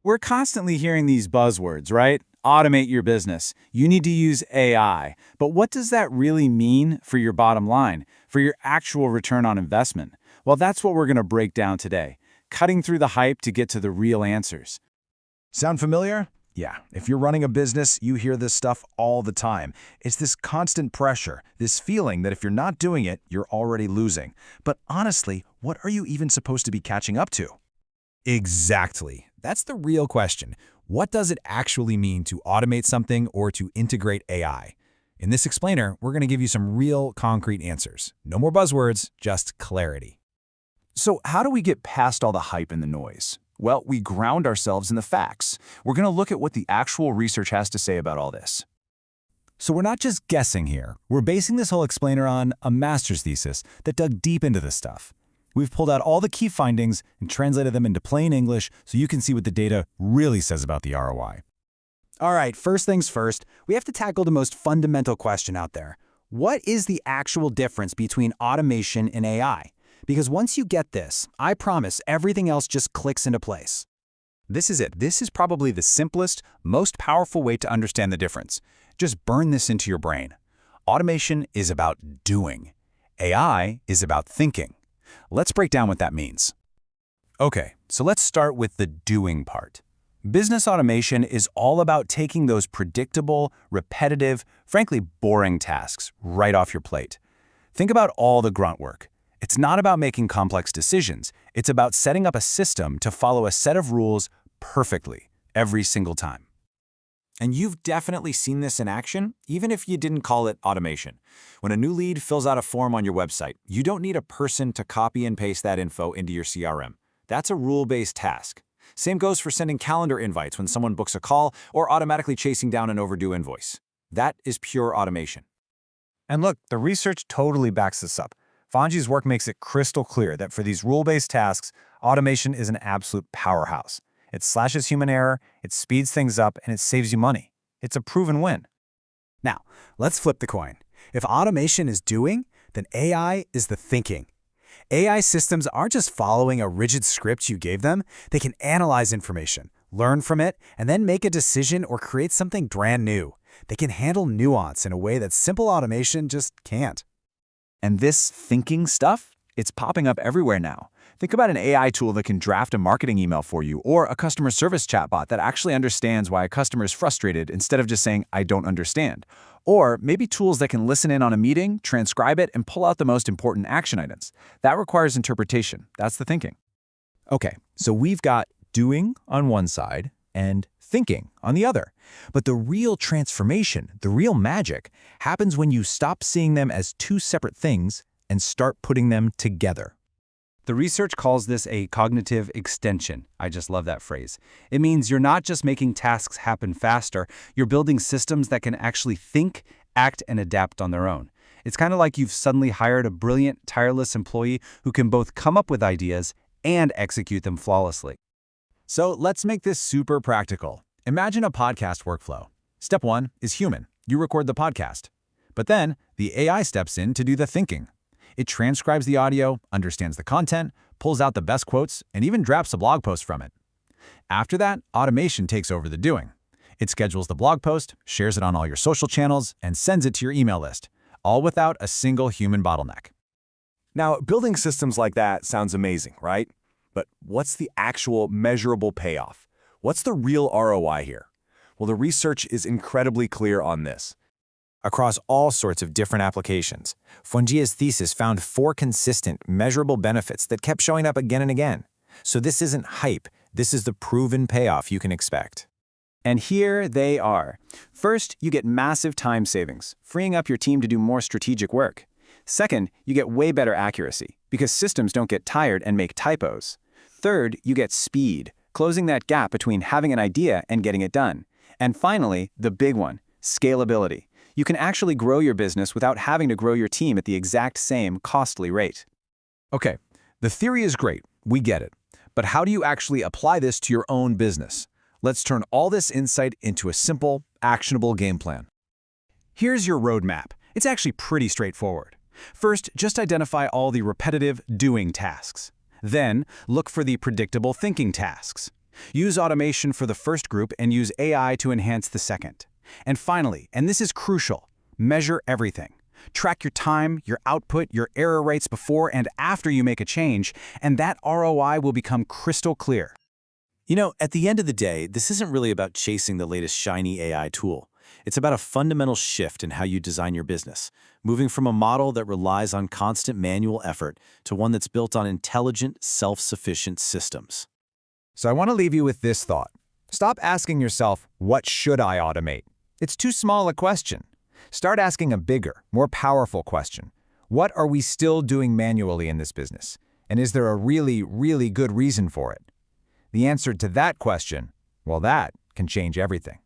We're constantly hearing these buzzwords, right? Automate your business. You need to use AI. But what does that really mean for your bottom line, for your actual return on investment? Well, that's what we're going to break down today, cutting through the hype to get to the real answers. Sound familiar? Yeah, if you're running a business, you hear this stuff all the time. It's this constant pressure, this feeling that if you're not doing it, you're already losing. But honestly, what are you even supposed to be catching up to? Exactly. That's the real question. What does it actually mean to automate something or to integrate AI? In this explainer, we're going to give you some real concrete answers. No more buzzwords, just clarity. So how do we get past all the hype and the noise? Well, we ground ourselves in the facts. We're going to look at what the actual research has to say about all this. So we're not just guessing here. We're basing this whole explainer on a master's thesis that dug deep into this stuff. We've pulled out all the key findings and translated them into plain English so you can see what the data really says about the ROI. All right, first things first, we have to tackle the most fundamental question out there. What is the actual difference between automation and AI? Because once you get this, I promise everything else just clicks into place. This is it. This is probably the simplest, most powerful way to understand the difference. Just burn this into your brain. Automation is about doing. AI is about thinking. Let's break down what that means. Okay, so let's start with the doing part. Business automation is all about taking those predictable, repetitive, frankly boring tasks right off your plate. Think about all the grunt work. It's not about making complex decisions. It's about setting up a system to follow a set of rules perfectly every single time. And you've definitely seen this in action, even if you didn't call it automation. When a new lead fills out a form on your website, you don't need a person to copy and paste that info into your CRM. That's a rule-based task. Same goes for sending calendar invites when someone books a call or automatically chasing down an overdue invoice. That is pure automation. And look, the research totally backs this up. Foinjia's work makes it crystal clear that for these rule-based tasks, automation is an absolute powerhouse. It slashes human error, it speeds things up, and it saves you money. It's a proven win. Now, let's flip the coin. If automation is doing, then AI is the thinking. AI systems aren't just following a rigid script you gave them. They can analyze information, learn from it, and then make a decision or create something brand new. They can handle nuance in a way that simple automation just can't. And this thinking stuff, it's popping up everywhere now. Think about an AI tool that can draft a marketing email for you, or a customer service chatbot that actually understands why a customer is frustrated instead of just saying, "I don't understand." Or maybe tools that can listen in on a meeting, transcribe it, and pull out the most important action items. That requires interpretation. That's the thinking. Okay, so we've got doing on one side and thinking on the other. But the real transformation, the real magic, happens when you stop seeing them as two separate things and start putting them together. The research calls this a cognitive extension. I just love that phrase. It means you're not just making tasks happen faster, you're building systems that can actually think, act, and adapt on their own. It's kind of like you've suddenly hired a brilliant, tireless employee who can both come up with ideas and execute them flawlessly. So let's make this super practical. Imagine a podcast workflow. Step 1 is human. You record the podcast. But then the AI steps in to do the thinking. It transcribes the audio, understands the content, pulls out the best quotes, and even drafts a blog post from it. After that, automation takes over the doing. It schedules the blog post, shares it on all your social channels, and sends it to your email list, all without a single human bottleneck. Now, building systems like that sounds amazing, right? But what's the actual measurable payoff? What's the real ROI here? Well, the research is incredibly clear on this. Across all sorts of different applications, Foinjia's thesis found 4 consistent, measurable benefits that kept showing up again and again. So this isn't hype, this is the proven payoff you can expect. And here they are. First, you get massive time savings, freeing up your team to do more strategic work. Second, you get way better accuracy, because systems don't get tired and make typos. Third, you get speed, closing that gap between having an idea and getting it done. And finally, the big one, scalability. You can actually grow your business without having to grow your team at the exact same costly rate. Okay, the theory is great, we get it. But how do you actually apply this to your own business? Let's turn all this insight into a simple, actionable game plan. Here's your roadmap. It's actually pretty straightforward. First, just identify all the repetitive doing tasks. Then, look for the predictable thinking tasks. Use automation for the first group and use AI to enhance the second. And finally, and this is crucial, measure everything. Track your time, your output, your error rates before and after you make a change, and that ROI will become crystal clear. You know, at the end of the day, this isn't really about chasing the latest shiny AI tool. It's about a fundamental shift in how you design your business, moving from a model that relies on constant manual effort to one that's built on intelligent, self-sufficient systems. So I want to leave you with this thought. Stop asking yourself, what should I automate? It's too small a question. Start asking a bigger, more powerful question. What are we still doing manually in this business? And is there a really, really good reason for it? The answer to that question, well, that can change everything.